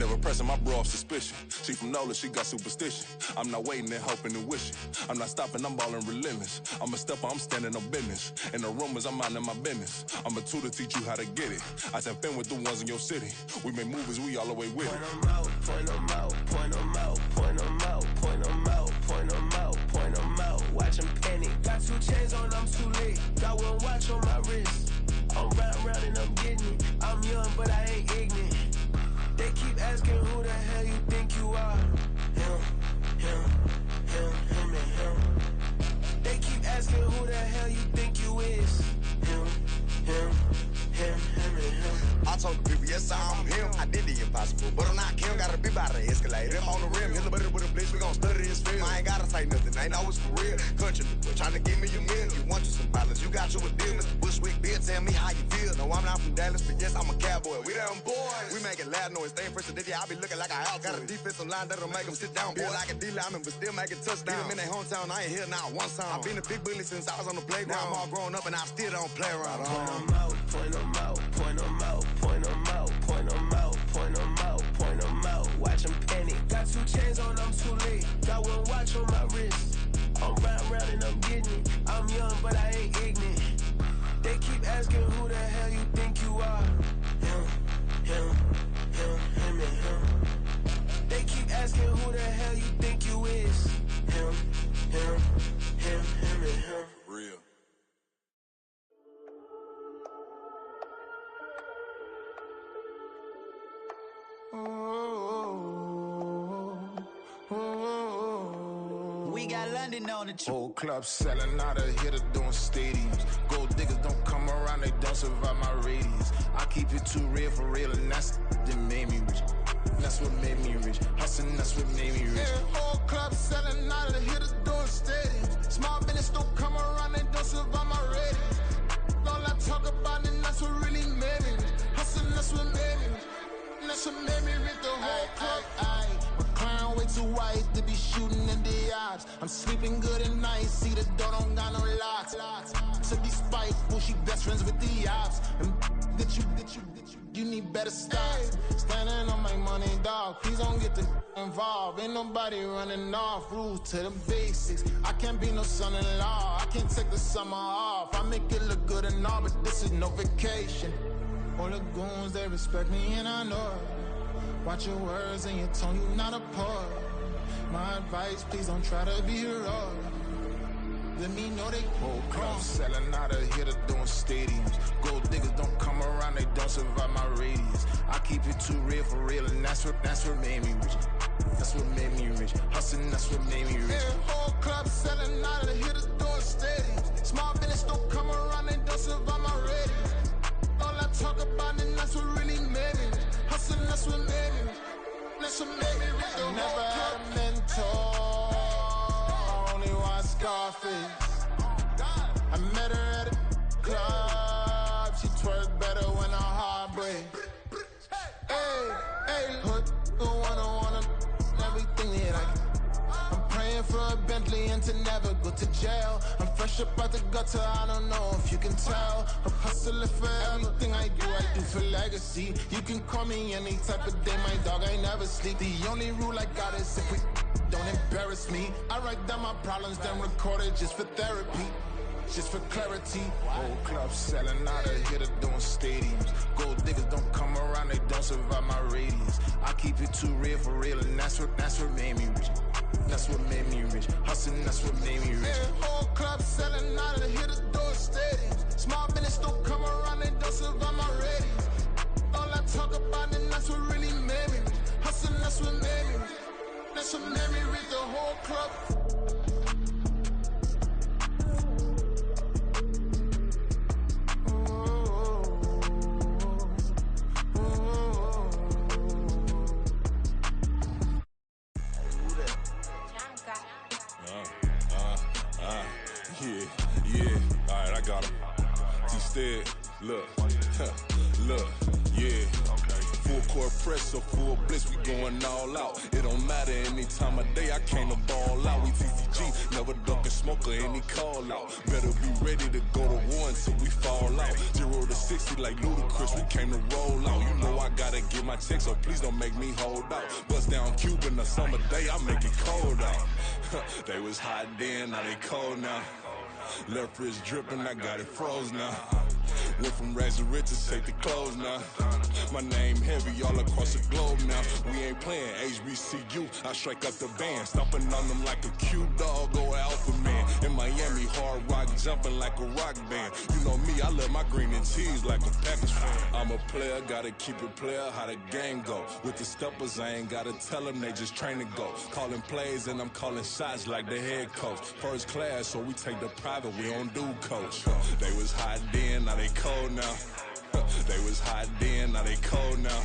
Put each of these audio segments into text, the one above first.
Never pressing my bro off suspicion. She from Nola, she got superstition. I'm not waiting and hoping and wishing. I'm not stopping, I'm ballin' relentless. I'm a stepper, I'm standing on business. In the rumors, I'm minding my business. I'm a tutor, teach you how to get it. I said, fin with the ones in your city. We make movies, we all the way with it. Point them out, point them out, point them out, point them out, point them out, point them out, point them out. Watch them panic. Got 2 chains on, I'm too late. Got 1 watch on my wrist. I'm round and I'm getting it. I'm young, but I ain't ignorant. They keep asking who the hell you think you are. Him, and him. They keep asking who the hell you think you is. Him, and him. I told the people, yes, I'm him. I did the impossible, but I'm not Kim. Gotta be by the escalator. Him on the rim, hit the butter with a blitz. We gon' study his film. I ain't gotta say nothing, ain't always for real. Country people trying to give me a meal. You want you some violence, you got you a deal. Mr. Bushwick, Bill, tell me how you feel. No, I'm not from Dallas, but yes, I'm a cowboy. We them boys. We making loud noise, staying fresh to this. I be looking like a house. Got a defensive line that'll make them sit down. Boy, like a D-lineman, but still making touchdowns. Beat them in their hometown, I ain't here now one time. I've been a big bully since I was on the playground. Now I'm all grown up and I still don't play around. Point them out, point them out, point them out, point them out, point them out, point them out, point them out. Watch them panic. Got 2 chains on, I'm too late. Got 1 watch on my wrist. I'm round and I'm getting it. I'm young, but I ain't ignorant. They keep asking who the hell you think you are. Him, and him. They keep asking who the hell you think you is. Him, and him. Real. We got London on the Whole club selling out of here to doing stadiums. Gold diggers don't come around, they don't survive my radius. I keep it too real for real, and that's that made me rich. That's what made me rich. Hustling, that's what made me rich. Yeah, whole club selling out of here to doing stadiums. Small business don't come around, they don't survive my radius. All I talk about it, that's what really made me rich. Hustling, that's what made me rich. That's what made me rich, the whole club. My clown way too white to be shooting in the eyes. I'm sleeping good at night, see the door don't got no locks. To be spiteful, she best friends with the ops. And that you need better stop. Standing on my money, dog. Please don't get the involved. Ain't nobody running off. Rules to the basics. I can't be no son-in-law. I can't take the summer off. I make it look good and all, but this is no vacation. All the goons, they respect me and I know it. Watch your words and your tone, you not a poet. My advice, please don't try to be heroic. Let me know they whole club selling out of here to doing stadiums. Gold diggers don't come around, they don't survive my radius. I keep it too real for real, and that's what made me rich. That's what made me rich. Hustling, that's what made me rich. Yeah, whole club selling out of here to doing stadiums. Small business don't come around, they don't survive my radius. All I talk about it, that's what really made me rich. Hustling, that's what made me rich. That's what made me rich. I never had a mentor. I only watch Scarface. I met her at a club. She twerk better when her heart breaks. Hey, hood, wanna everything that I can. I'm praying for a Bentley and to never go to jail. I'm fresh up out the gutter, I don't know if you can tell. I'm hustling for everything I do for legacy. You can call me any type of day, my dog, I never sleep. The only rule I got is if we don't embarrass me. I write down my problems, then record it just for therapy. Just for clarity. Whole club selling out of here to doing stadiums. Gold diggers don't come around, they don't survive my radius. I keep it too real for real, and that's what made me rich. That's what made me rich. Hustling, that's what made me rich. Yeah, whole club selling out of here to doing stadiums. Small business don't come around, they don't survive my radius. All I talk about it, that's what really made me rich. Hustling, that's what made me rich. That's what made me rich, the whole club. Yeah, alright, I got him. T-Stead, look, yeah. Full court press or full blitz, we going all out. It don't matter any time of day, I came to ball out. We TCG, never duck a smoke or any call out. Better be ready to go to war until we fall out. 0 to 60 like Ludacris, we came to roll out. You know I gotta get my check, so please don't make me hold out. Bust down Cuban a summer day, I make it cold out. They was hot then, now they cold now. Left wrist dripping, I got it froze now. Went from rags to riches, take the clothes now. My name heavy all across the globe now. We ain't playing HBCU, I strike up the band. Stomping on them like a cute dog or alpha man. In Miami, hard rock jumping like a rock band. You know me, I love my green and cheese like a Packers fan. I'm a player, gotta keep it player, how the game go. With the steppers, I ain't gotta tell them, they just train to go. Calling plays and I'm calling shots like the head coach. First class, so we take the private, we don't do coach. They was hot then, now they cold now. They was hot then, now they cold now.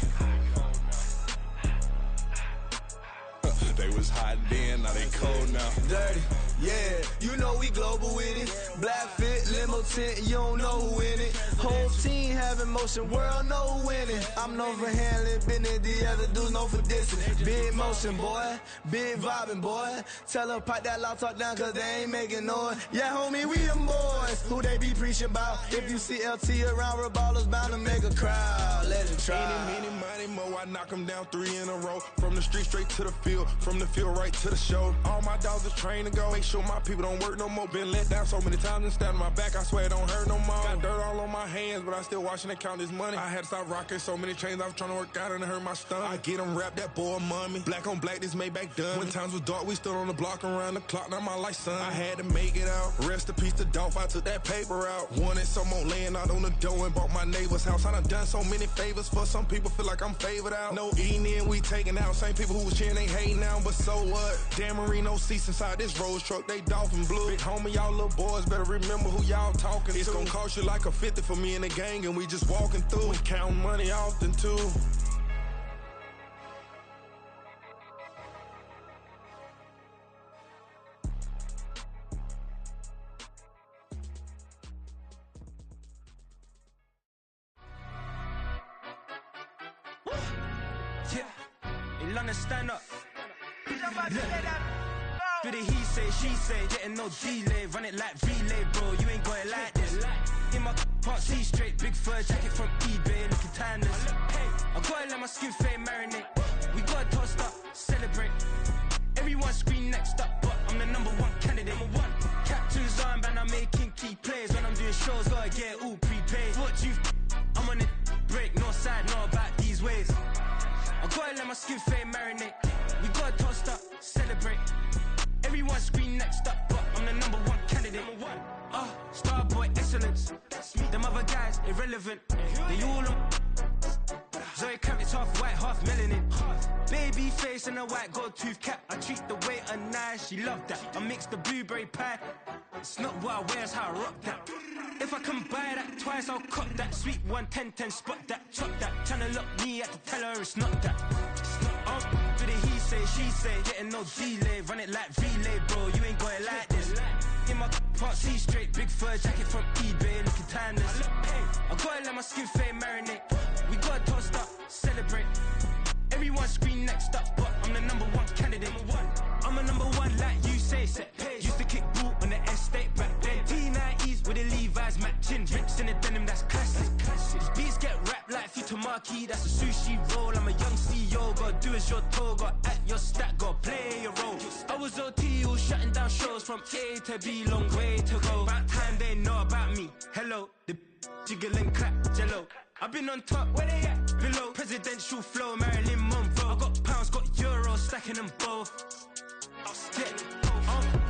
They was hot then, now they cold now. Dirty, yeah, you know we global with it. Black fit, limo tint, you don't know who in it. Whole team having motion, world know who winning. I'm known for handling business, the other dudes known for dissing. Big motion, boy, big vibing, boy. Tell them pipe that loud talk down, cause they ain't making noise. Yeah, homie, we them boys, who they be preaching about. If you see LT around, ballers bound to make a crowd. Let it try. Eeny, meeny, miny, mo, I knock them down 3 in a row. From the street straight to the field, from the field right to the show. All my dogs are trained to go. Make sure my people don't work no more. Been let down so many times and stand on my back, I swear it don't hurt no more. Got dirt all on my hands, but I still watching and count this money. I had to stop rocking so many chains, I was trying to work out and it hurt my stomach. I get them rap, that boy mommy. Black on black, this Maybach done. When times was dark, we stood on the block around the clock, now my life son. I had to make it out. Rest in peace to Dolph, I took that paper out. Wanted some more laying out on the door and bought my neighbor's house. I done so many favors for some people, feel like I'm favored out. No eating in, we taking out. Same people who was cheering, they hating now, but so what? Dan Marino seats inside this Rolls truck, they dolphin blue. Big homie, y'all little boys better remember who y'all talking to. It's gonna cost you like a 50 for me and the gang, and we just walking through. We counting money often too. Yeah, in London, stand up. Do the he say, she say, getting no delay. Run it like relay, bro, you ain't got it like this. In my part C straight, big fur jacket from eBay, looking timeless. I gotta let my skin fade marinate. We gotta toast up, celebrate. Everyone scream next up, but I'm the #1 candidate. Captain's armband, I'm making key plays. When I'm doing shows, gotta get it all prepaid. What you I'm on it, break, no side, know about these ways. I gotta let my skin fade marinate. We gotta toast up, celebrate. Everyone scream next up, but I'm the #1 candidate. Starboy excellence. Them other guys irrelevant. They all on. Zoe Kravitz half white, half melanin. Baby face and a white gold tooth cap. I treat the waiter nice, she love that. I mix the blueberry pie. It's not what I wear, it's how I rock that. If I can buy that twice, I'll cut that. Sweet 110, spot that, chop that. Tryna lock me, I have to tell her it's not that. Do the he say, she say, getting no delay. Run it like relay, bro, you ain't got it like this. In my part C straight, big fur jacket from eBay, looking timeless. I gotta let my skin fade marinate. We gotta toast up, celebrate. Everyone scream next up, but I'm the #1 candidate. I'm a #1 like you say, set pace. Used to kick ball on the estate back then. T90s with the Levi's matching. Rips in the denim, that's classic. These beats get wrapped like Futamaki, that's a sushi roll. I'm a young CEO, gotta do as you're told. Gotta act your stat, gotta play your role. I was OT, all shutting down shows from A to B, long way to go. About time they know about me. Hello, the jiggle and clap, jello. I've been on top, where they at? Below, presidential flow, Marilyn Monroe. I got pounds, got euros, stacking them both.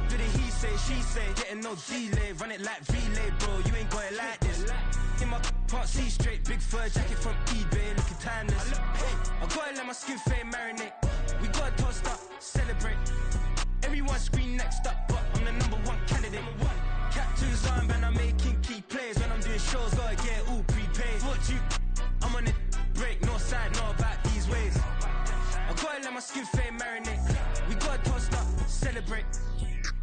Do the he say, she say, getting no delay. Run it like relay, bro, you ain't got it like this. In my part C straight, big fur jacket from eBay, looking timeless. I gotta let my skin fade marinate. We gotta toast up, celebrate. Everyone scream next up, but I'm the #1 candidate. Captain's armband, I'm making key plays. When I'm doing shows, gotta get it all prepaid. What you I'm on it, break, no side, know about these ways. I gotta let my skin fade marinate. We gotta toast up, celebrate.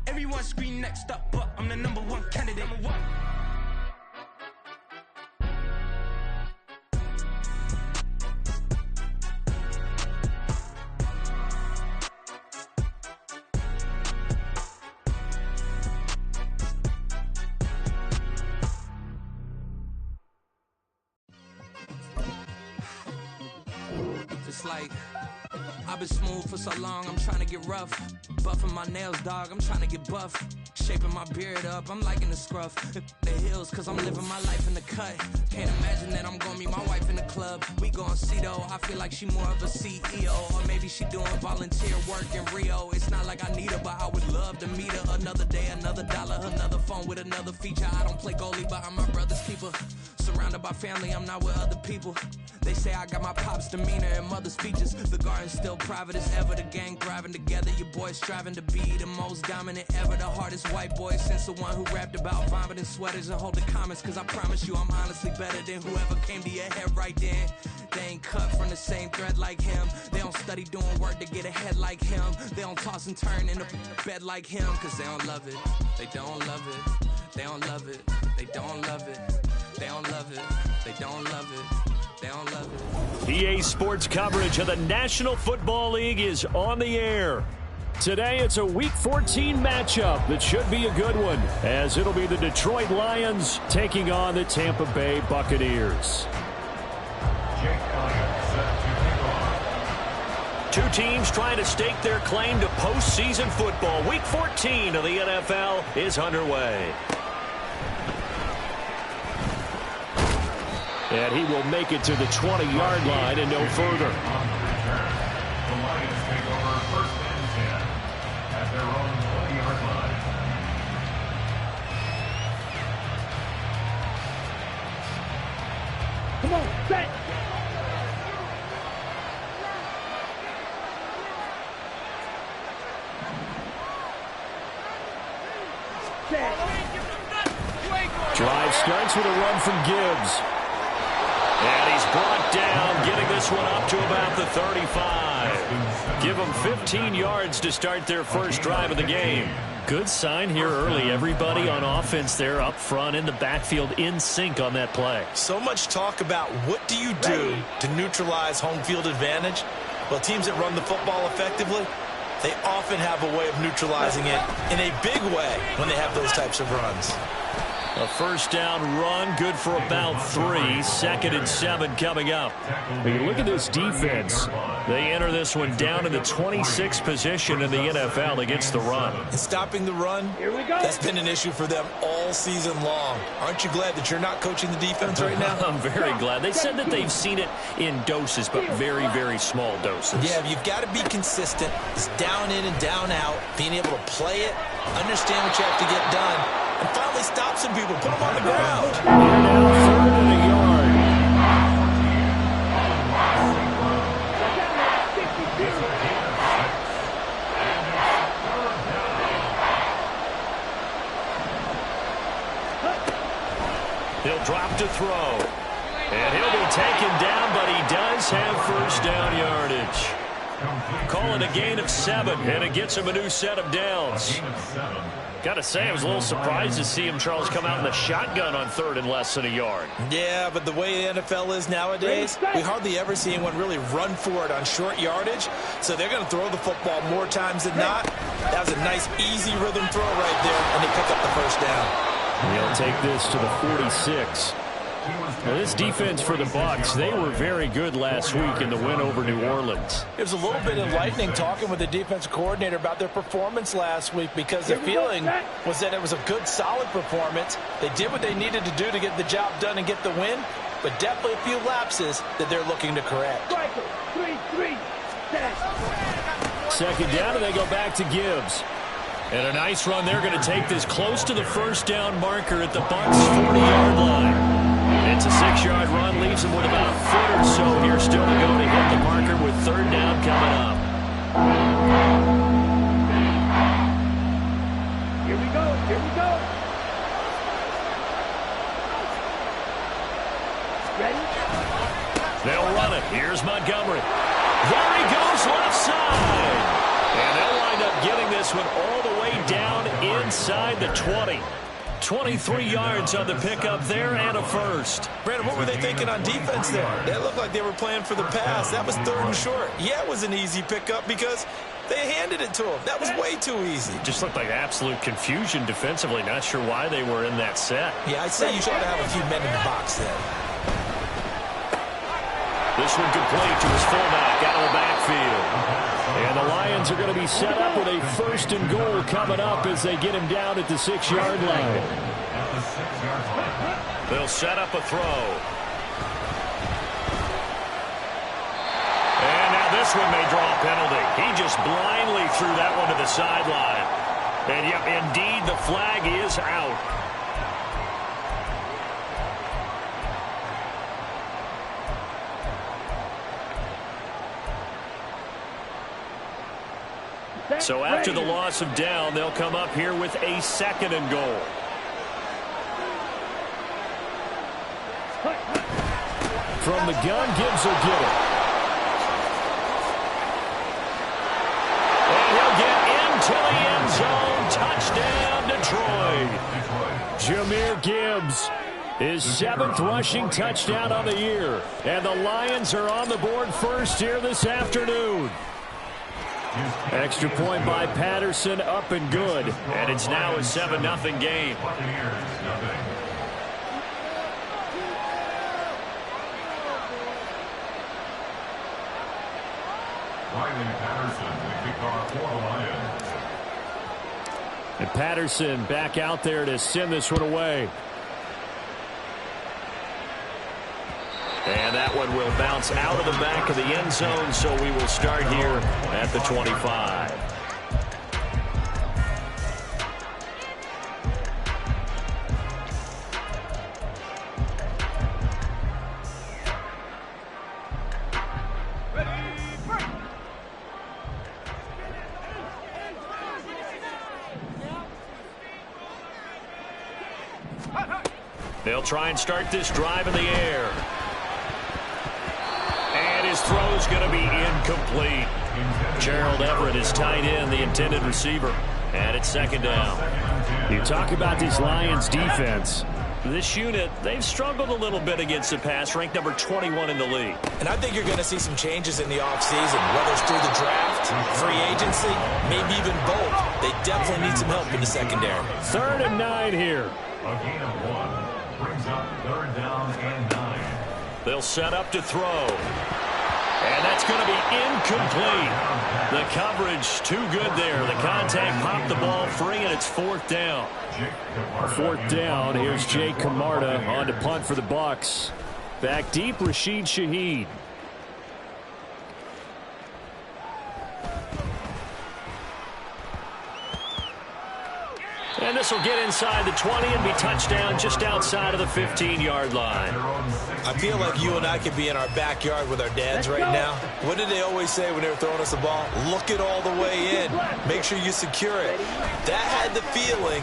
Everyone scream next up, but I'm the #1 candidate. It's like, I've been smooth for so long, I'm trying to get rough. Buffing my nails, dog, I'm trying to get buff. Shaping my beard up, I'm liking the scruff. The hills, cause I'm living my life in the cut. Can't imagine that I'm gonna meet my wife in the club. We gon' see though, I feel like she more of a CEO. Or maybe she doing volunteer work in Rio. It's not like I need her, but I would love to meet her. Another day, another dollar, another phone with another feature. I don't play goalie, but I'm my brother's keeper. Surrounded by family, I'm not with other people. They say I got my pop's demeanor and mother's features. The garden's still private as ever. The gang thriving together. Your boys striving to be the most dominant ever. The hardest white boy since the one who rapped about vomiting sweaters and hold the comments. Cause I promise you I'm honestly better than whoever came to your head right then. They ain't cut from the same thread like him. They don't study doing work to get ahead like him. They don't toss and turn in the bed like him. Cause they don't love it. They don't love it. They don't love it. They don't love it. They don't love it. They don't love it. They don't love it. EA Sports coverage of the National Football League is on the air. Today it's a Week 14 matchup that should be a good one, as it'll be the Detroit Lions taking on the Tampa Bay Buccaneers. Two teams trying to stake their claim to postseason football. Week 14 of the NFL is underway. And he will make it to the 20-yard line and no further. The Lions take over first and 10 at their own 20-yard line. Come on, set! Drive starts with a run from Gibbs. And he's brought down, getting this one up to about the 35. Give them 15 yards to start their first drive of the game. Good sign here early. Everybody on offense there up front in the backfield in sync on that play. So much talk about what do you do to neutralize home field advantage? Well, teams that run the football effectively, they often have a way of neutralizing it in a big way when they have those types of runs. A first down run, good for about 3. 2nd and 7 coming up. When you look at this defense, they enter this one down in the 26th position in the NFL against the run. And stopping the run, that's been an issue for them all season long. Aren't you glad that you're not coaching the defense right now? I'm very glad. They said that they've seen it in doses, but very, very small doses. Yeah, you've got to be consistent. It's down in and down out, being able to play it, understand what you have to get done, and finally stop some people, put them on the ground. And now 3rd and a yard. He'll drop to throw. And he'll be taken down, but he does have first down yardage. Calling a gain of 7, and it gets him a new set of downs. Got to say, I was a little surprised to see him, Charles, come out in the shotgun on 3rd and less than a yard. Yeah, but the way the NFL is nowadays, we hardly ever see anyone really run for it on short yardage. So they're going to throw the football more times than not. That was a nice, easy rhythm throw right there, and they pick up the first down. They'll take this to the 46. Now, this defense for the Bucs, they were very good last week in the win over New Orleans. It was a little bit enlightening talking with the defensive coordinator about their performance last week, because the feeling was that it was a good, solid performance. They did what they needed to do to get the job done and get the win, but definitely a few lapses that they're looking to correct. 3-3, set. 2nd down, and they go back to Gibbs. And a nice run. They're going to take this close to the first down marker at the Bucs' 40-yard line. It's a 6-yard run, leaves them with about a foot or so here still to go to hit the marker with 3rd down coming up. Here we go, here we go. Ready? They'll run it. Here's Montgomery. There he goes, left side. And they'll wind up getting this one all the way down inside the 20. 23 yards on the pickup there and a first. Brandon, what were they thinking on defense there? They looked like they were playing for the pass. That was 3rd and short. Yeah, it was an easy pickup because they handed it to him. That was way too easy. Just looked like absolute confusion defensively. Not sure why they were in that set. Yeah, I'd say you should have a few men in the box then. This one complete to his fullback out of the backfield. And the Lions are going to be set up with a 1st and goal coming up as they get him down at the 6-yard line. They'll set up a throw. And now this one may draw a penalty. He just blindly threw that one to the sideline. And yep, indeed, the flag is out. So after the loss of down, they'll come up here with a 2nd and goal. From the gun, Gibbs will get it. And he'll get into the end zone. Touchdown, Detroit. Jahmyr Gibbs, his 7th rushing touchdown on the year. And the Lions are on the board first here this afternoon. Extra point by Patterson, up and good. And it's now a 7-0 game. And Patterson back out there to send this one away. And that one will bounce out of the back of the end zone, so we will start here at the 25. They'll try and start this drive in the air. And his throw's going to be incomplete. Gerald Everett is tight end, the intended receiver. And it's 2nd down. You talk about this Lions defense. This unit, they've struggled a little bit against the pass, ranked number 21 in the league. And I think you're going to see some changes in the offseason, whether it's through the draft, free agency, maybe even both. They definitely need some help in the secondary. 3rd and 9 here. A gain of 1 brings up 3rd down and 9. They'll set up to throw. And that's going to be incomplete. The coverage too good there. The contact popped the ball free, and it's 4th down. 4th down. Here's Jake Camarda on to punt for the Bucs. Back deep, Rashid Shaheed. And this will get inside the 20 and be touchdown just outside of the 15-yard line. I feel like you and I could be in our backyard with our dads right now. What did they always say when they were throwing us the ball? Look it all the way in. Make sure you secure it. That had the feeling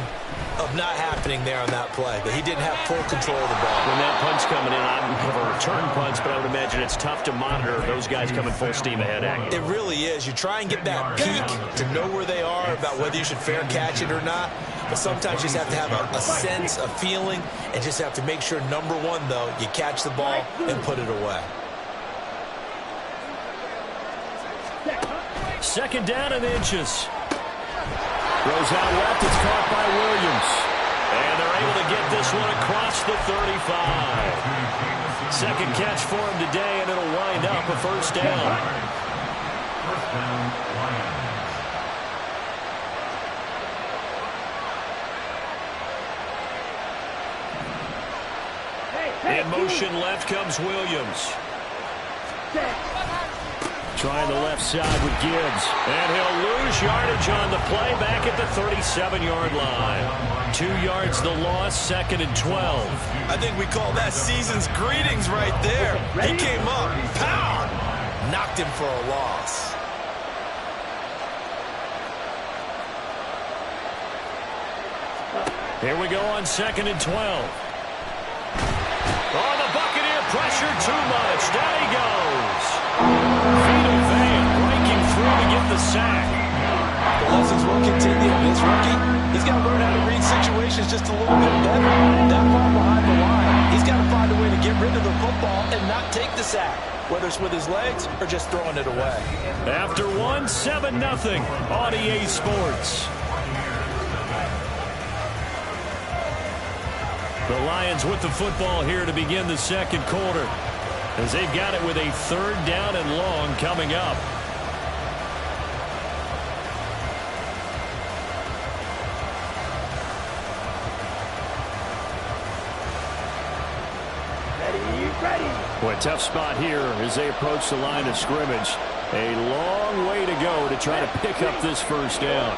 of not happening there on that play, that he didn't have full control of the ball. When that punt's coming in, I don't have a return punch, but I would imagine it's tough to monitor those guys coming full steam ahead at you. It really is. You try and get that peek to know where they are, about whether you should fair catch it or not. But sometimes you just have to have a sense, a feeling, and just have to make sure, number one, though, you catch the ball and put it away. 2nd down and inches. Throws out left. It's caught by Williams. And they're able to get this one across the 35. 2nd catch for him today, and it'll wind up a 1st down. 1st down, Lions. In motion left comes Williams. Trying the left side with Gibbs. And he'll lose yardage on the play back at the 37-yard line. 2 yards the loss, 2nd and 12. I think we call that season's greetings right there. He came up, pow! Knocked him for a loss. Here we go on 2nd and 12. Oh, the Buccaneer pressure too much. Down he goes. Vita Vea breaking through to get the sack. The lessons will continue. This rookie, he's got to learn how to read situations just a little bit better. That far behind the line, he's got to find a way to get rid of the football and not take the sack, whether it's with his legs or just throwing it away. After 7-0 on EA Sports. The Lions with the football here to begin the 2nd quarter. as they've got it with a 3rd down and long coming up. Well, a tough spot here as they approach the line of scrimmage. A long way to go to try to pick up this 1st down.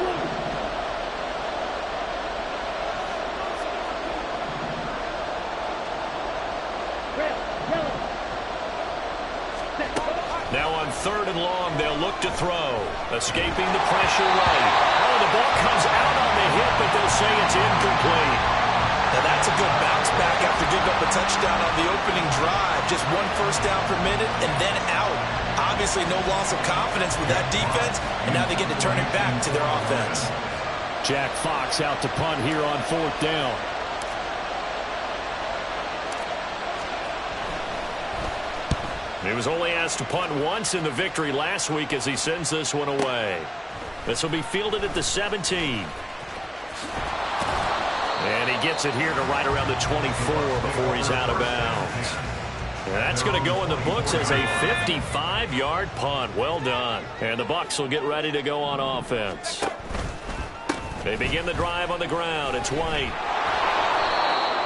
Now on 3rd and long, they'll look to throw. Escaping the pressure right. Oh, the ball comes out on the hip, but they'll say it's incomplete. Now that's a good bounce back after giving up a touchdown on the opening drive. Just 1 first down per minute and then out. Obviously no loss of confidence with that defense, and now they get to turn it back to their offense. Jack Fox out to punt here on 4th down. He was only asked to punt once in the victory last week as he sends this one away. This will be fielded at the 17. And he gets it here to right around the 24 before he's out of bounds. And that's going to go in the books as a 55-yard punt. Well done. And the Bucs will get ready to go on offense. They begin the drive on the ground. It's White.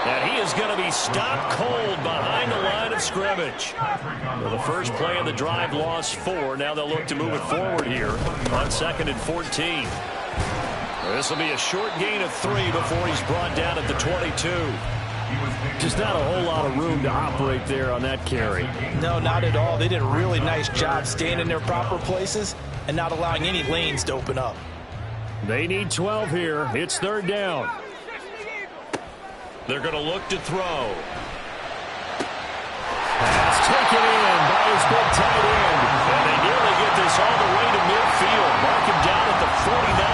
And he is going to be stopped cold behind the line of scrimmage. Well, the first play of the drive lost 4. Now they'll look to move it forward here on 2nd and 14. This will be a short gain of 3 before he's brought down at the 22. Just not a whole lot of room to operate there on that carry. No, not at all. They did a really nice job staying in their proper places and not allowing any lanes to open up. They need 12 here. It's 3rd down. They're going to look to throw. Pass taken in by his big tight end. And they nearly get this all the way to midfield. Mark him down at the 49.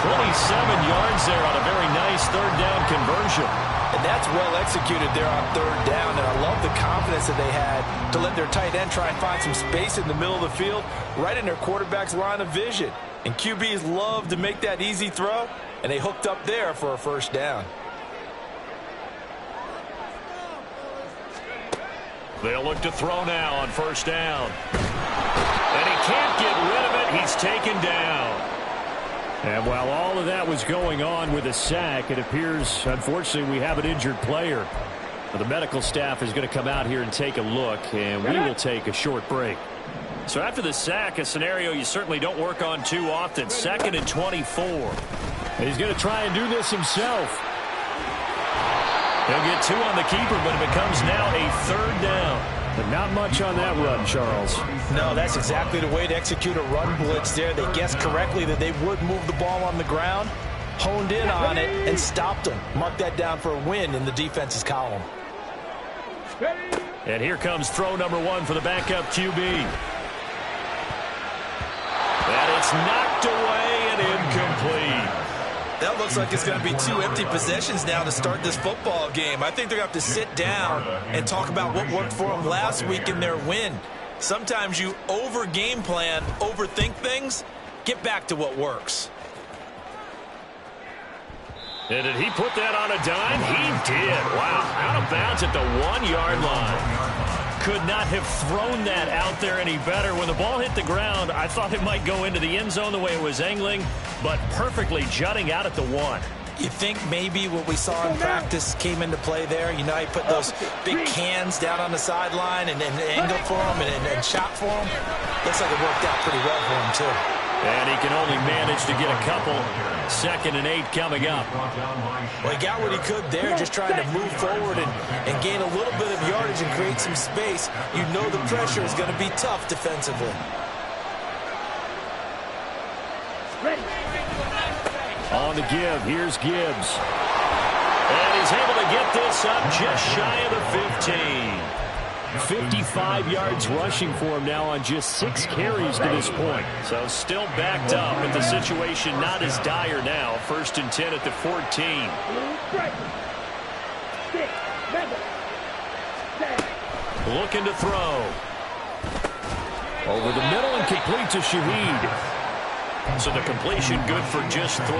27 yards there on a very nice 3rd down conversion. And that's well executed there on 3rd down. And I love the confidence that they had to let their tight end try and find some space in the middle of the field, right in their quarterback's line of vision. And QBs love to make that easy throw, and they hooked up there for a 1st down. They'll look to throw now on 1st down. And he can't get rid of it. He's taken down. And while all of that was going on with a sack, it appears, unfortunately, we have an injured player. The medical staff is going to come out here and take a look, and we will take a short break. So after the sack, a scenario you certainly don't work on too often. 2nd and 24. He's going to try and do this himself. He'll get 2 on the keeper, but it becomes now a 3rd down. But not much on that run, Charles. No, that's exactly the way to execute a run blitz there. They guessed correctly that they would move the ball on the ground, honed in on it, and stopped them. Mark that down for a win in the defense's column. And here comes throw number 1 for the backup QB. And it's knocked away and incomplete. That looks like it's going to be 2 empty possessions now to start this football game. I think they're going to have to sit down and talk about what worked for them last week in their win. Sometimes you over-game plan, overthink things. Get back to what works. And did he put that on a dime? He did. Wow. Out of bounds at the 1-yard line. Could not have thrown that out there any better. When the ball hit the ground, I thought it might go into the end zone the way it was angling, but perfectly jutting out at the 1. You think maybe what we saw in practice came into play there? You know, he put those big cans down on the sideline and angled for them and shot for them. Looks like it worked out pretty well for him, too. And he can only manage to get a couple. 2nd and 8 coming up. Well, he got what he could there, just trying to move forward and gain a little bit of yardage and create some space. You know the pressure is going to be tough defensively. On the give, here's Gibbs. And he's able to get this up just shy of the 15. 55 yards rushing for him now on just 6 carries to this point. So still backed up, but the situation not as dire now. 1st and 10 at the 14. Looking to throw. Over the middle and complete to Shaheed. So the completion good for just 3.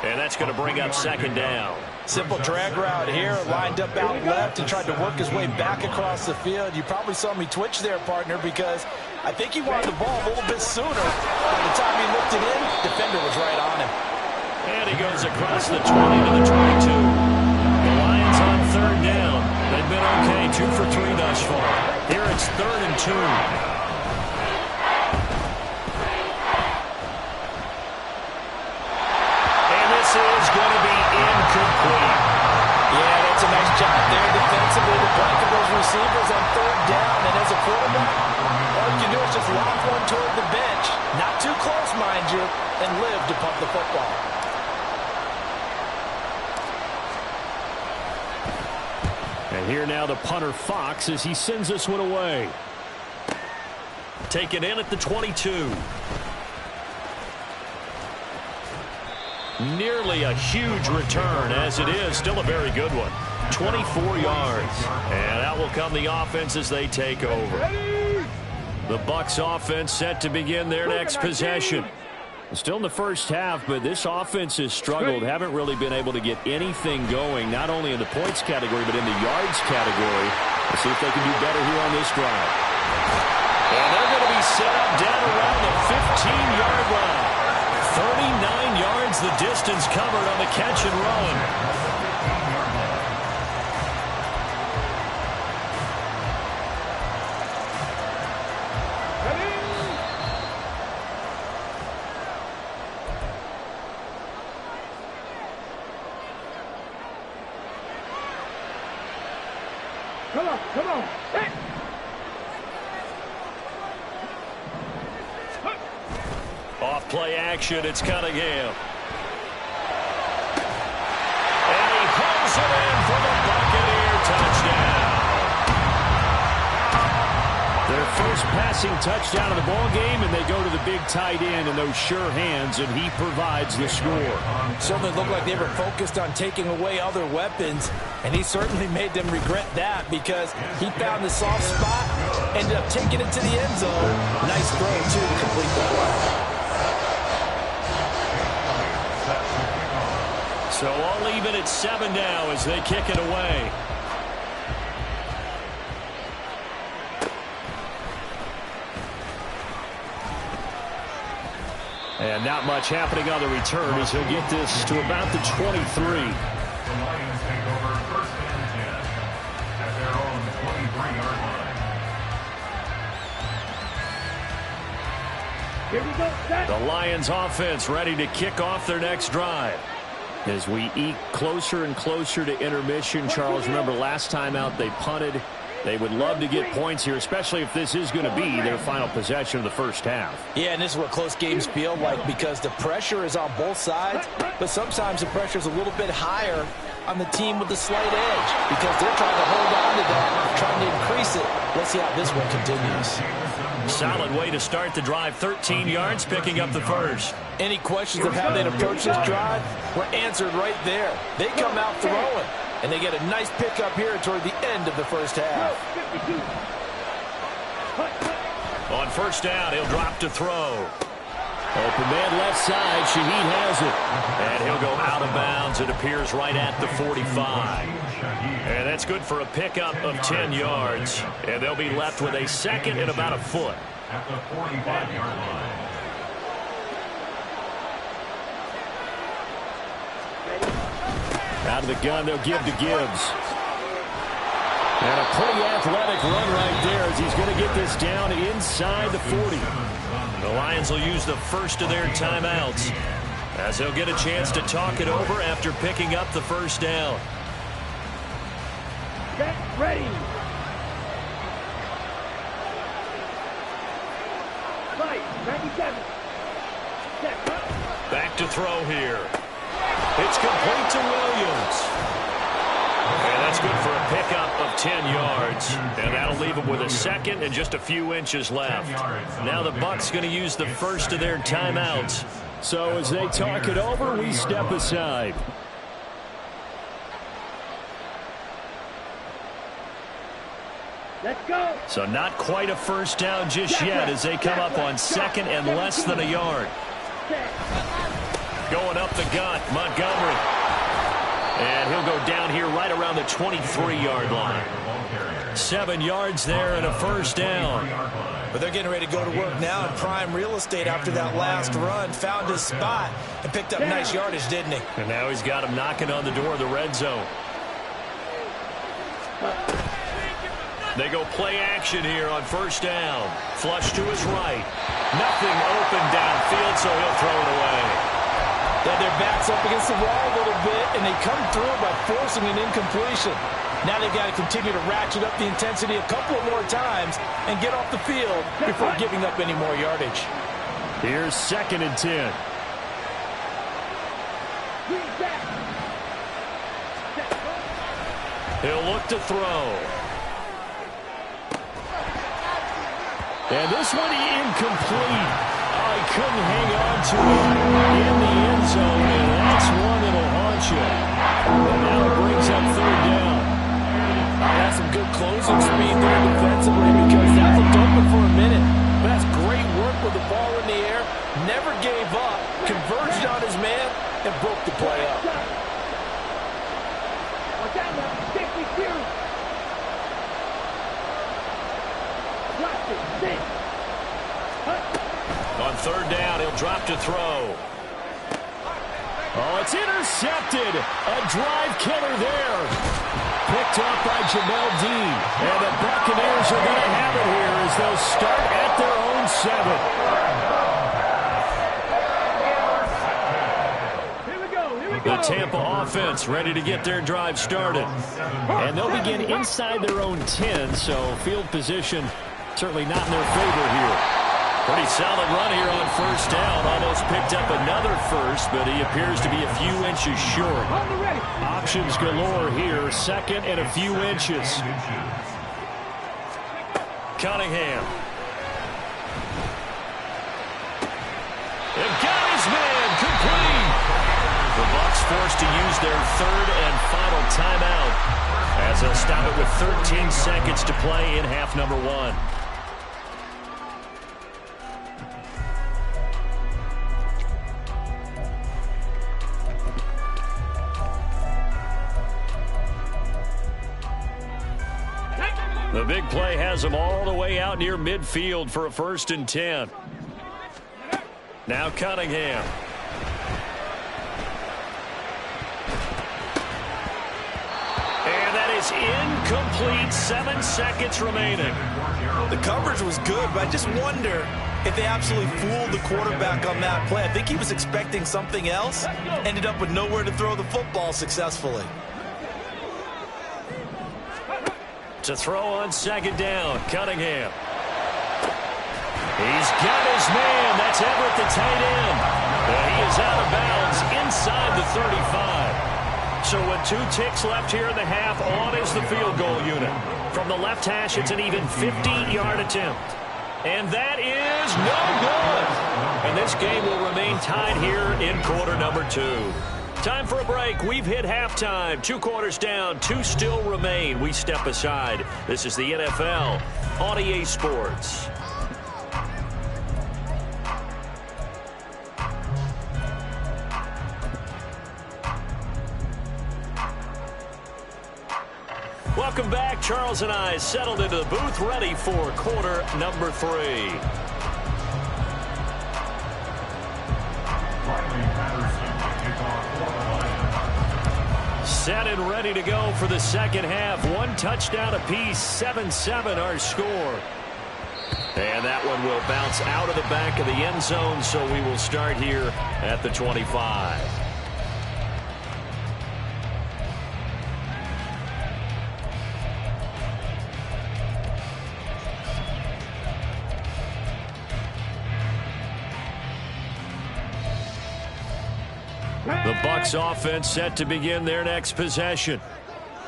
And that's going to bring up second down. Simple drag route here, lined up out left and tried to work his way back across the field. You probably saw me twitch there, partner, because I think he wanted the ball a little bit sooner. By the time he looked it in, defender was right on him. And he goes across the 20 to the 22. The Lions on third down. They've been okay, 2 for 3 thus far. Here it's 3rd and 2. This is going to be incomplete. Yeah, that's a nice job there defensively to blanket those receivers on third down. And as a quarterback, all you can do is just lock one toward the bench. Not too close, mind you, and live to pump the football. And here now the punter Fox as he sends this one away. Taken in at the 22. Nearly a huge return, as it is still a very good one. 24 yards. And out will come the offense as they take over. The Bucs offense set to begin their next possession. Still in the first half, but this offense has struggled. Haven't really been able to get anything going, not only in the points category, but in the yards category. Let's see if they can do better here on this drive. And they're going to be set up down around the 15-yard line. 39 yards the distance covered on the catch and run. Come on. Hey. Off play action, it's Cunningham. And he pulls it in for the Buccaneer touchdown. Their first passing touchdown of the ball game, and they go to the big tight end in those sure hands, and he provides the score. Certainly looked like they were focused on taking away other weapons, and he certainly made them regret that because he found the soft spot, ended up taking it to the end zone. Nice throw, too, to complete the play. So all even at 7 now as they kick it away. And not much happening on the return as he'll get this to about the 23. The Lions take over 1st and 10 at their own 23-yard line. Here we go, set. The Lions offense ready to kick off their next drive. As we eke closer and closer to intermission, Charles, remember last time out they punted. They would love to get points here, especially if this is going to be their final possession of the first half. Yeah, and this is what close games feel like because the pressure is on both sides, but sometimes the pressure is a little bit higher on the team with the slight edge because they're trying to hold on to that, trying to increase it. Let's see how this one continues. Solid way to start the drive, 13 yards, picking up the first. Any questions of how they'd approach this drive were answered right there. They come out throwing. And they get a nice pickup here toward the end of the first half. On first down, he'll drop to throw. Open man left side. Shaheed has it. And he'll go out of bounds. It appears right at the 45. And that's good for a pickup of 10 yards. And they'll be left with a second and about a foot. At the 45-yard line. Out of the gun, they'll give to Gibbs. And a pretty athletic run right there as he's going to get this down inside the 40. The Lions will use the first of their timeouts as they'll get a chance to talk it over after picking up the first down. Get ready. Right, 97. Back to throw here. It's complete to Williams. And that's good for a pickup of 10 yards. And that'll leave them with a second and just a few inches left. Now the Bucs going to use the first of their timeouts. So as they talk it over, we step aside. Let's go. So not quite a first down just yet as they come up on second and less than a yard. Going up the gut, Montgomery. And he'll go down here right around the 23-yard line. 7 yards there and a first down. But they're getting ready to go to work now in prime real estate after that last run. Found his spot and picked up nice yardage, didn't he? And now he's got him knocking on the door of the red zone. They go play action here on first down. Flush to his right. Nothing open downfield, so he'll throw it away. They had their backs up against the wall a little bit, and they come through by forcing an incompletion. Now they've got to continue to ratchet up the intensity a couple of more times and get off the field before giving up any more yardage. Here's 2nd and 10. He'll look to throw. And this one incomplete. Oh, he couldn't hang on to it in the end zone, and that's one that'll haunt you. And now it brings up 3rd down. That's some good closing speed there defensively because that looked open for a minute. But that's great work with the ball in the air. Never gave up, converged on his man, and broke the play up. On 3rd down, he'll drop to throw. Oh, it's intercepted. A drive killer there. Picked up by Jamel Dean. And the Buccaneers are going to have it here as they'll start at their own 7. The Tampa offense ready to get their drive started. And they'll begin inside their own 10, so field position certainly not in their favor here. Pretty solid run here on first down. Almost picked up another first, but he appears to be a few inches short. Options galore here. 2nd and a few inches. Cunningham. They've got his man complete. The Bucs forced to use their 3rd and final timeout as they'll stop it with 13 seconds to play in half number 1. The big play has them all the way out near midfield for a 1st and 10. Now Cunningham. And that is incomplete. 7 seconds remaining. The coverage was good, but I just wonder if they absolutely fooled the quarterback on that play. I think he was expecting something else. Ended up with nowhere to throw the football successfully. To throw on 2nd down, Cunningham. He's got his man. That's Everett, the tight end. He is out of bounds inside the 35. So with 2 ticks left here in the half, on is the field goal unit. From the left hash, it's an even 50-yard attempt. And that is no good. And this game will remain tied here in quarter number 2. Time for a break. We've hit halftime. 2 quarters down. 2 still remain. We step aside. This is the NFL on EA Sports. Welcome back. Charles and I settled into the booth, ready for quarter number 3. Set and ready to go for the 2nd half. 1 touchdown apiece. 7-7 our score. And that one will bounce out of the back of the end zone, so we will start here at the 25. The Bucs offense set to begin their next possession.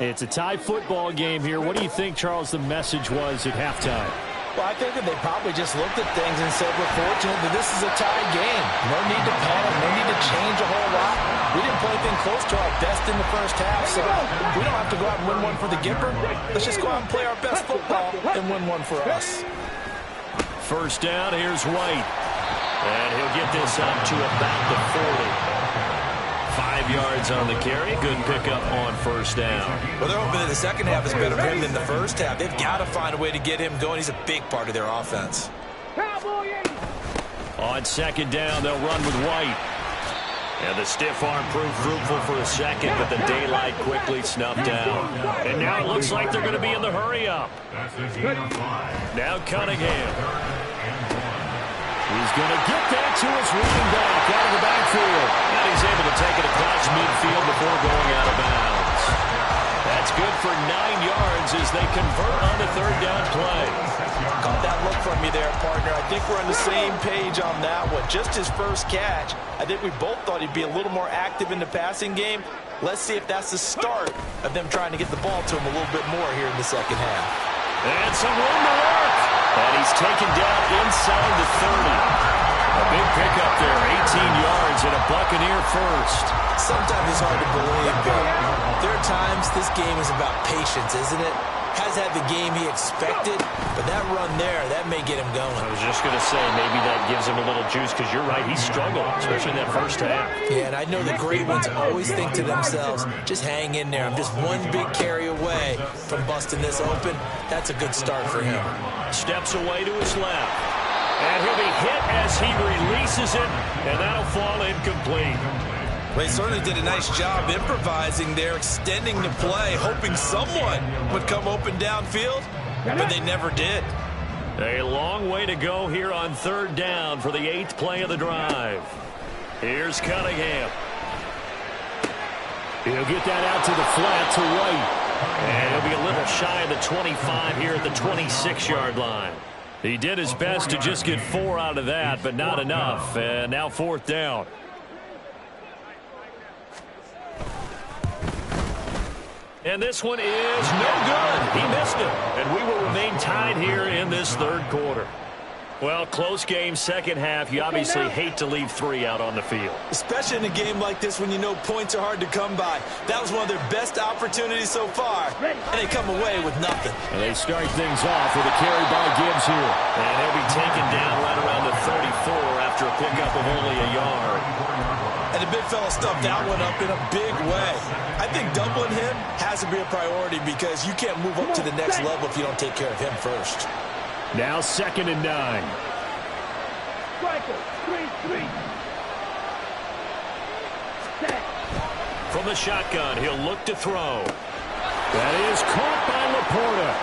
It's a tie football game here. What do you think, Charles, the message was at halftime? Well, I think that they probably just looked at things and said, we're fortunate that this is a tie game. No need to panic. No need to change a whole lot. We didn't play anything close to our best in the first half, so we don't have to go out and win one for the Gipper. Let's just go out and play our best football and win one for us. First down, here's White. And he'll get this up to about the 40. 5 yards on the carry. Good pickup on first down. Well, they're hoping that the second half is better for him than the first half. They've got to find a way to get him going. He's a big part of their offense. On second down, they'll run with White. And the stiff arm proved fruitful for a second, but the daylight quickly snuffed out. And now it looks like they're going to be in the hurry-up. Now Cunningham. He's going to get that to his running back out of the backfield. And he's able to take it across midfield before going out of bounds. That's good for 9 yards as they convert on the third down play. Caught that look from you there, partner. I think we're on the same page on that one. Just his first catch. I think we both thought he'd be a little more active in the passing game. Let's see if that's the start of them trying to get the ball to him a little bit more here in the second half. And some room to work. And he's taken down inside the 30. A big pickup there, 18 yards and a Buccaneer first. Sometimes it's hard to believe, but there are times this game is about patience, isn't it? Has had the game he expected, but that run there, that may get him going. I was just going to say, maybe that gives him a little juice, because you're right, he struggled, especially in that first half. Yeah, and I know the great ones always think to themselves, just hang in there. I'm just one big carry away from busting this open. That's a good start for him. Steps away to his left. And he'll be hit as he releases it, and that'll fall incomplete. They certainly did a nice job improvising there, extending the play, hoping someone would come open downfield, but they never did. A long way to go here on third down for the 8th play of the drive. Here's Cunningham. He'll get that out to the flat to White. And he'll be a little shy of the 25 here at the 26-yard line. He did his best to just get 4 out of that, but not enough. And now 4th down. And this one is no good. He missed it. And we will remain tied here in this third quarter. Well, close game, second half. You obviously hate to leave 3 out on the field. Especially in a game like this when you know points are hard to come by. That was one of their best opportunities so far, and they come away with nothing. And they start things off with a carry by Gibbs here. And he'll be taken down right around the 34 after a pickup of only a yard. And the big fella stuffed that one up in a big way. I think doubling him has to be a priority because you can't move up to the next level if you don't take care of him first. Now 2nd and 9. From the shotgun, he'll look to throw. That is caught by Laporta.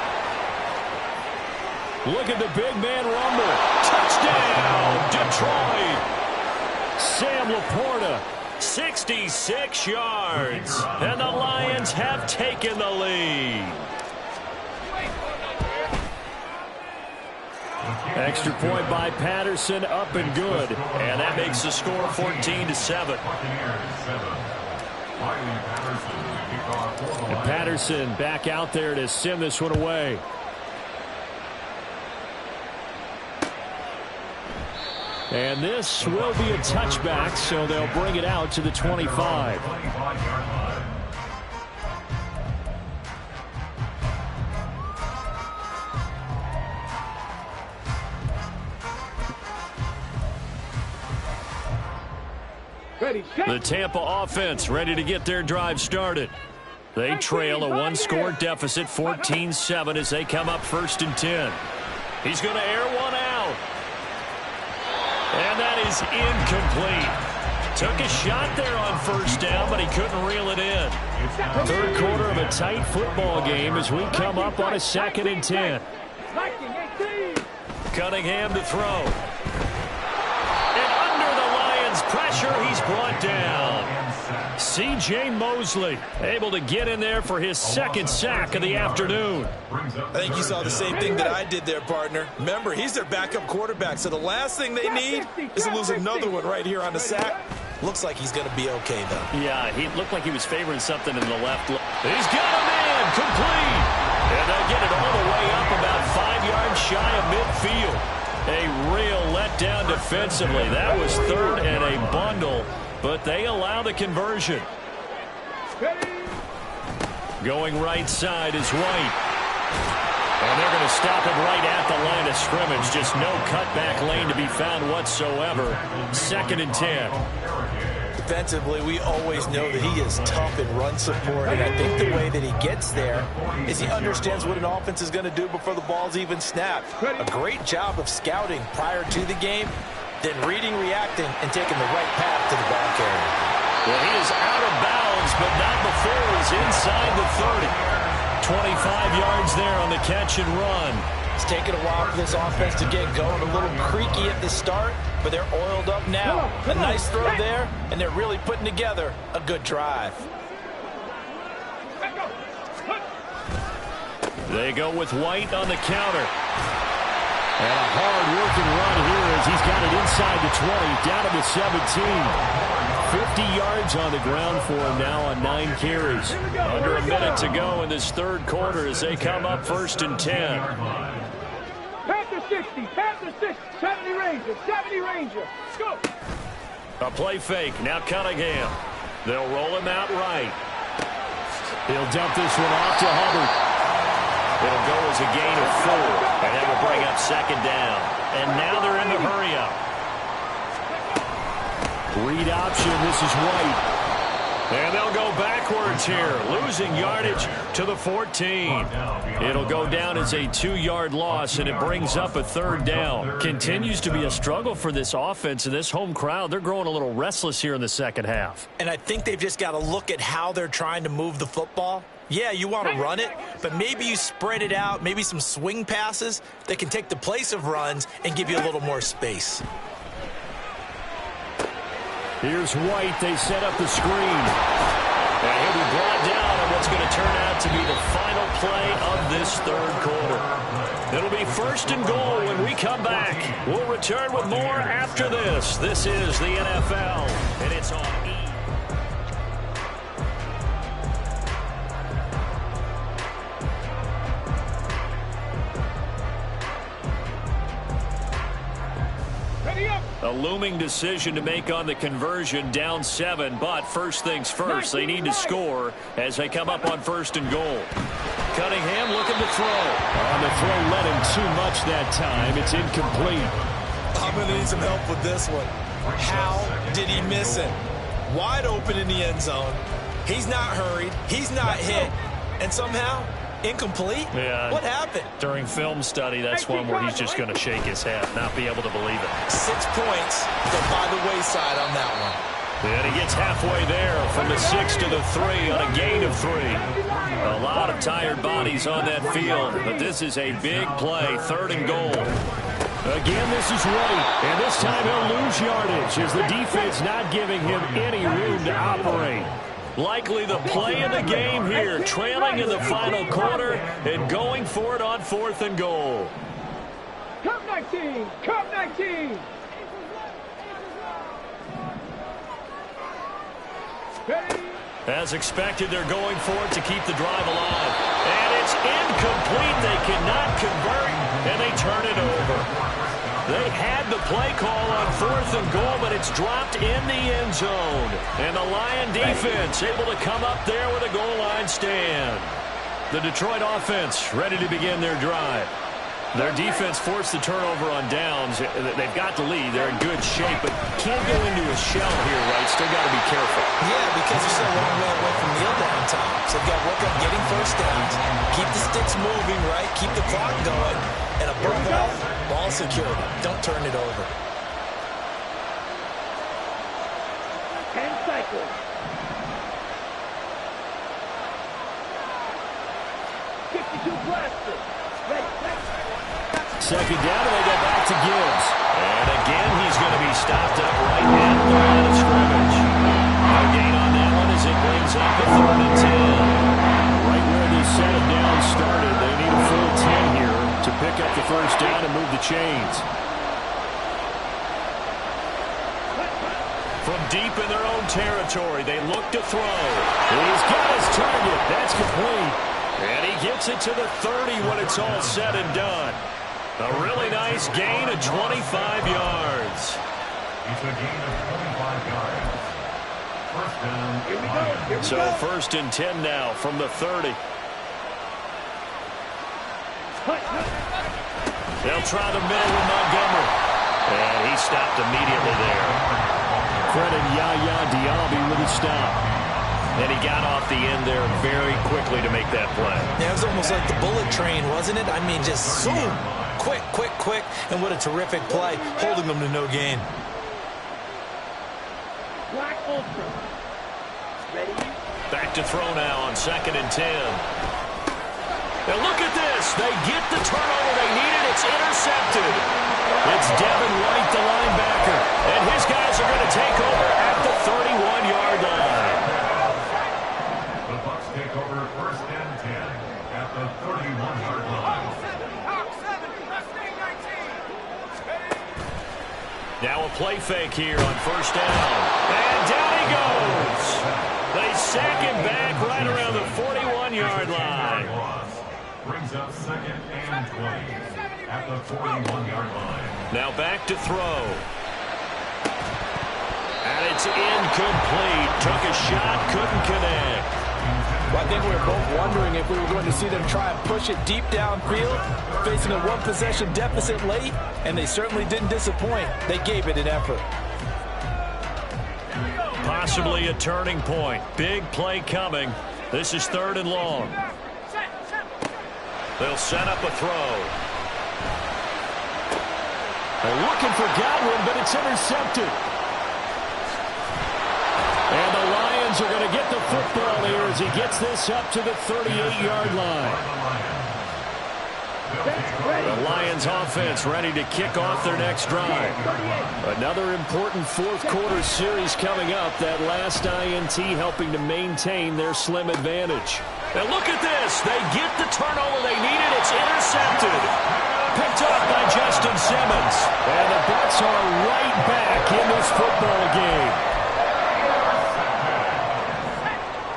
Look at the big man rumble. Touchdown, Detroit. Sam Laporta, 66 yards. And the Lions have taken the lead. Extra point by Patterson, up and good. And that makes the score 14-7. And Patterson back out there to send this one away. And this will be a touchback, so they'll bring it out to the 25. The Tampa offense ready to get their drive started. They trail a 1-score deficit, 14-7, as they come up 1st and 10. He's going to air one out. And that is incomplete. Took a shot there on 1st down, but he couldn't reel it in. Third quarter of a tight football game as we come up on a 2nd and 10. Cunningham to throw. Pressure, he's brought down. C.J. Mosley able to get in there for his 2nd sack of the afternoon. I think you saw the same thing that I did there, partner. Remember, he's their backup quarterback, so the last thing they need is to lose another one right here on the sack. Looks like he's going to be okay, though. Yeah, he looked like he was favoring something in the left. He's got a man, complete. And they'll get it all the way up about 5 yards shy of midfield. A real letdown defensively. That was 3rd and a bundle, but they allow the conversion. Going right side is White. And they're going to stop him right at the line of scrimmage. Just no cutback lane to be found whatsoever. 2nd and 10. defensively, we always know that he is tough in run support, and I think the way that he gets there is he understands what an offense is going to do before the ball's even snapped. A great job of scouting prior to the game, then reading, reacting, and taking the right path to the ball carrier. Well, he is out of bounds, but not before he's inside the 30. 25 yards there on the catch and run. It's taken a while for this offense to get going. A little creaky at the start, but they're oiled up now. A nice throw there, and they're really putting together a good drive. They go with White on the counter. And a hard-working run here as he's got it inside the 20, down to the 17. 50 yards on the ground for him now on 9 carries. Under a minute to go in this third quarter as they come up 1st and 10. Panther 60, Panther 60, 70 Ranger, 70 Ranger. Go. A play fake. Now Cunningham. They'll roll him out right. He'll dump this one off to Hubbard. It'll go as a gain of 4, and that will bring up 2nd down. And now they're in the hurry-up. Read option, this is White. And they'll go backwards here, losing yardage to the 14. It'll go down as a 2-yard loss, and it brings up a 3rd down. Continues to be a struggle for this offense, and this home crowd, they're growing a little restless here in the second half. And I think they've just got to look at how they're trying to move the football. Yeah, you want to run it, but maybe you spread it out, maybe some swing passes that can take the place of runs and give you a little more space. Here's White. They set up the screen. And he'll be brought down on what's going to turn out to be the final play of this third quarter. It'll be 1st and goal when we come back. We'll return with more after this. This is the NFL, and it's on E! A looming decision to make on the conversion, down 7, but first things first, they need to score as they come up on 1st and goal. Cunningham looking to throw. The throw led him too much that time. It's incomplete. I'm going to need some help with this one. How did he miss it? Wide open in the end zone. He's not hurried. He's not hit. And somehow, incomplete? Yeah. What happened? During film study, that's one where he's just going to shake his head, not be able to believe it. 6 points go by the wayside on that one. And he gets halfway there from the 6 to the 3 on a gain of 3. A lot of tired bodies on that field, but this is a big play, 3rd and goal. Again, this is White, and this time he'll lose yardage as the defense not giving him any room to operate. Likely the play of the game here, trailing in the final quarter and going for it on 4th and goal. Cup 19, Cup 19. As expected, they're going for it to keep the drive alive. And it's incomplete. They cannot convert, and they turn it over. They had the play call on 4th and goal, but it's dropped in the end zone. And the Lion defense able to come up there with a goal line stand. The Detroit offense ready to begin their drive. Their defense forced the turnover on downs. They've got the lead. They're in good shape, but can't go into a shell here, right? Still got to be careful. Yeah, because they're still a long way away from kneel down time. So they've got to work on getting first downs, keep the sticks moving, right? Keep the clock going. And above all, ball security. Don't turn it over. 10 cycles. 52 blasters. Ready. 2nd down, and they go back to Gibbs. And again, he's going to be stopped up right at the line of scrimmage. No gain on that one as it brings up a 3rd and 10. Right where this set of downs started, they need a full 10 here to pick up the 1st down and move the chains. From deep in their own territory, they look to throw. He's got his target. That's complete. And he gets it to the 30 when it's all said and done. A really nice gain of 25 yards. It's a gain of 25 yards. First down. Here we go. So 1st and 10 now from the 30. They'll try the middle with Montgomery. And he stopped immediately there. credit Yaya Diaby with a stop. And he got off the end there very quickly to make that play. Yeah, it was almost like the bullet train, wasn't it? I mean, just zoom. Quick, quick, quick. And what a terrific play, holding them to no gain. Black Ultra. Ready? Back to throw now on 2nd and 10. Now look at this. They get the turnover they needed. It's intercepted. It's Devin White, the linebacker. And his guys are going to take over at the 31-yard line. The Bucs take over 1st and 10 at the 31-yard line. Now a play fake here on 1st down. And down he goes. They sack him back right around the 41-yard line. Brings up 2nd and 20 at the 41-yard line. Now back to throw. And it's incomplete. Took a shot, couldn't connect. Well, I think we were both wondering if we were going to see them try and push it deep downfield, facing a one-possession deficit late, and they certainly didn't disappoint. They gave it an effort. Possibly a turning point. Big play coming. This is 3rd and long. They'll set up a throw. They're looking for Godwin, but it's intercepted. And the Lions are going to get the football here as he gets this up to the 38-yard line. The Lions offense ready to kick off their next drive. Another important fourth-quarter series coming up. That last INT helping to maintain their slim advantage. And look at this. They get the turnover they needed. It's intercepted. Picked up by Justin Simmons. And the Bucs are right back in this football game.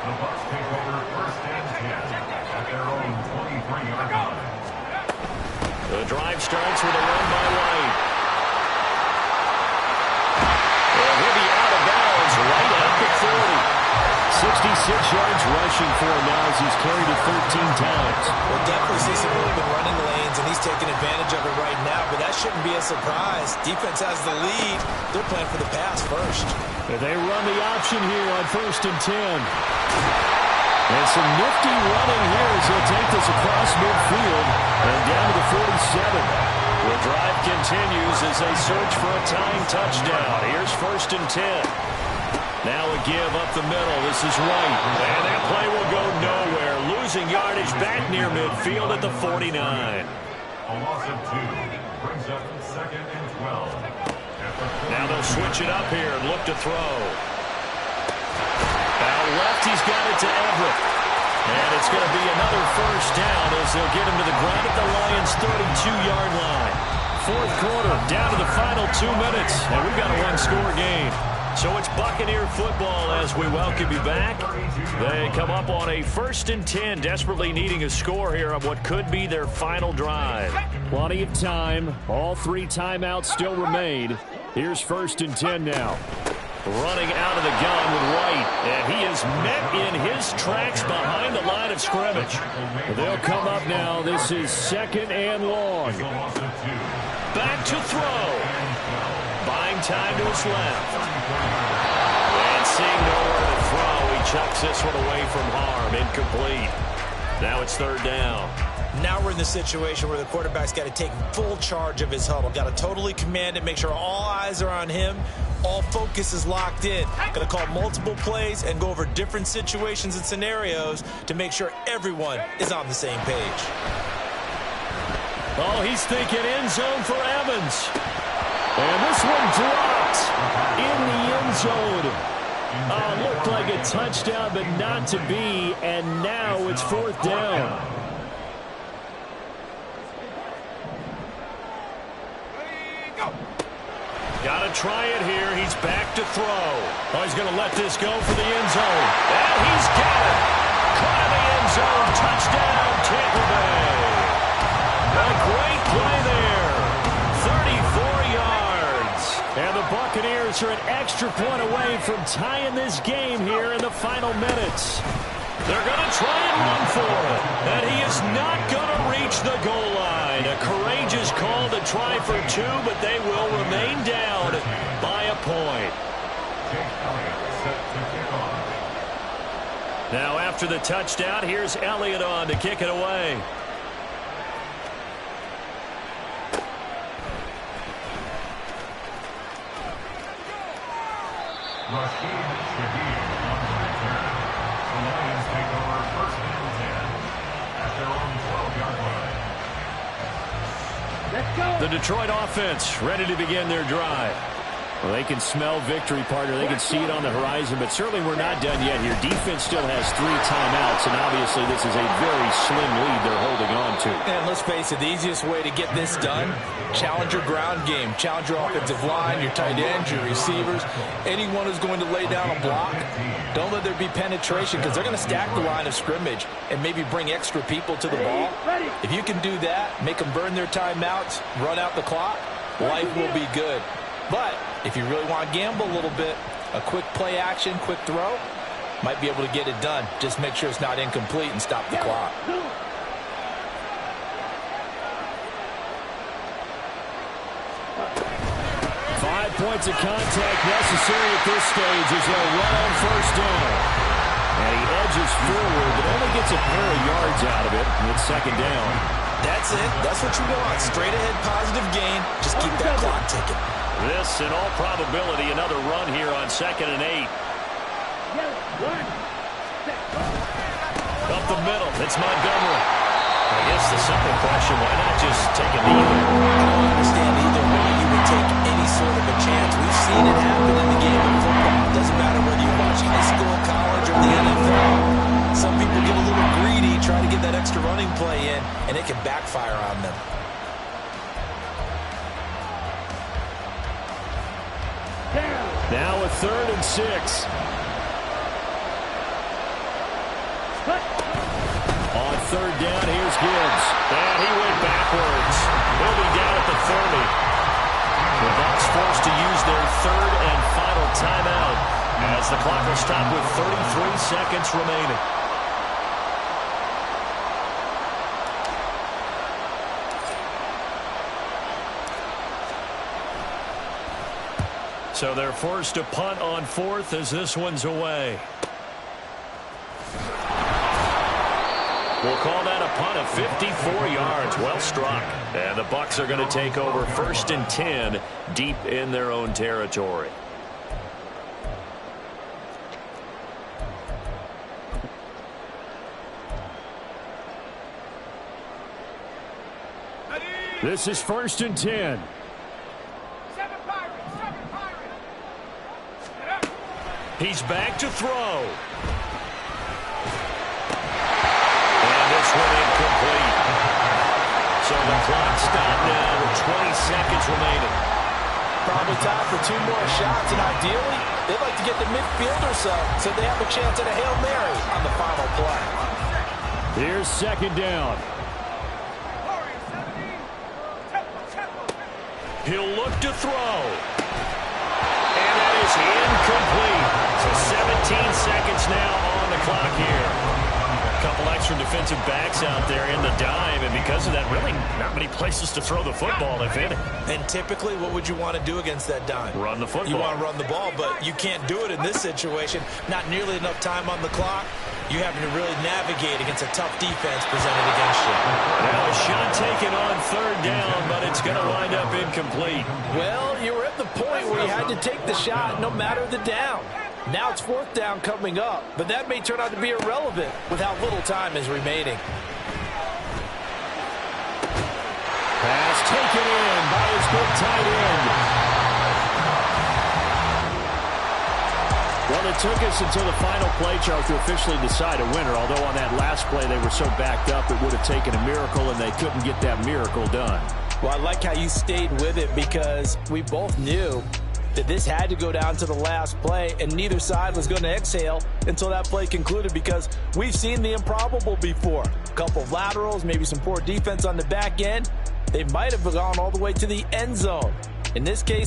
The Bucs take over 1st and 10 at their own 23-yard line. The drive starts with a run by White. And he'll be out of bounds right at the 30. 66 yards rushing for him now as he's carried it 13 times. We'll definitely see some open running lanes, and he's taking advantage of it right now, but that shouldn't be a surprise. Defense has the lead. They're playing for the pass first. They run the option here on 1st and 10. And some nifty running here as he'll take this across midfield and down to the 47. The drive continues as they search for a tying touchdown. Here's 1st and 10. Now a give up the middle. This is White. And that play will go nowhere. Losing yardage back near midfield at the 49. A loss of 2 brings up 2nd and 12. Now they'll switch it up here and look to throw. Now left, he's got it to Everett. And it's going to be another 1st down as they'll get him to the ground at the Lions' 32-yard line. Fourth quarter, down to the final 2 minutes. And we've got a one-score game. So it's Buccaneer football as we welcome you back. They come up on a 1st and 10, desperately needing a score here on what could be their final drive. Plenty of time. All 3 timeouts still remain. Here's 1st and 10 now. Running out of the gun with White, and he is met in his tracks behind the line of scrimmage. They'll come up now. This is 2nd and long. Back to throw. Buying time to his left. And seeing nowhere to throw, he chucks this one away from harm. Incomplete. Now it's 3rd down. Now we're in the situation where the quarterback's got to take full charge of his huddle. Got to totally command it, make sure all eyes are on him. All focus is locked in. Got to call multiple plays and go over different situations and scenarios to make sure everyone is on the same page. Oh, he's thinking end zone for Evans. And this one dropped in the end zone. Looked like a touchdown, but not to be. And now it's 4th down. Got to try it here. He's back to throw. Oh, he's going to let this go for the end zone. And he's got it. Caught in the end zone. Touchdown, Tampa Bay. A great play there. 34 yards. And the Buccaneers are an extra point away from tying this game here in the final minutes. They're going to try and run for it. And he is not going to reach the goal line. A courageous call to try for 2, but they will remain down by a point. Now after the touchdown, here's Elliott on to kick it away. The Detroit offense ready to begin their drive. Well, they can smell victory, partner. They can see it on the horizon, but certainly we're not done yet here. Defense still has 3 timeouts, and obviously this is a very slim lead they're holding on to. And let's face it, the easiest way to get this done, challenge your ground game, challenge your offensive line, your tight ends, your receivers, anyone who's going to lay down a block. Don't let there be penetration because they're going to stack the line of scrimmage and maybe bring extra people to the ball. If you can do that, make them burn their timeouts, run out the clock, life will be good. But if you really want to gamble a little bit, a quick play action, quick throw, might be able to get it done. Just make sure it's not incomplete and stop the clock. 5 points of contact necessary at this stage as they'll run on first down. And he edges forward, but only gets a pair of yards out of it. And it's second down. That's it. That's what you want. Straight ahead positive gain. Just keep that clock ticking. This, in all probability, another run here on 2nd and 8. Up the middle, it's Montgomery. I guess the simple question, why not just take a knee? I don't understand either way you would take any sort of a chance. We've seen it happen in the game of football. It doesn't matter whether you watch high school, college, or the NFL. Some people get a little greedy, try to get that extra running play in, and it can backfire on them. Now a 3rd and 6. On 3rd down, here's Gibbs. And he went backwards. He'll be down at the 30. The Bucs forced to use their 3rd and final timeout as the clock will stop with 33 seconds remaining. So they're forced to punt on 4th as this one's away. We'll call that a punt of 54 yards. Well struck. And the Bucs are going to take over 1st and 10 deep in their own territory. This is 1st and 10. He's back to throw. And this one incomplete. So the clock stopped now with 20 seconds remaining. Probably time for 2 more shots, and ideally, they'd like to get the midfield or so they have a chance at a Hail Mary on the final play. Here's 2nd down. He'll look to throw. And that is incomplete. So 17 seconds now on the clock here. A couple extra defensive backs out there in the dime, and because of that, really not many places to throw the football, if any. And typically, what would you want to do against that dime? Run the football. You want to run the ball, but you can't do it in this situation. Not nearly enough time on the clock. You're having to really navigate against a tough defense presented against you. Now a shot taken on 3rd down, but it's going to wind up incomplete. Well, you were at the point where you had to take the shot no matter the down. Now it's 4th down coming up, but that may turn out to be irrelevant with how little time is remaining. Pass taken in by his good tight end. Well, it took us until the final play chart to officially decide a winner, although on that last play they were so backed up it would have taken a miracle, and they couldn't get that miracle done. Well, I like how you stayed with it because we both knew that this had to go down to the last play, and neither side was going to exhale until that play concluded because we've seen the improbable before. A couple of laterals, maybe some poor defense on the back end. They might have gone all the way to the end zone. In this case,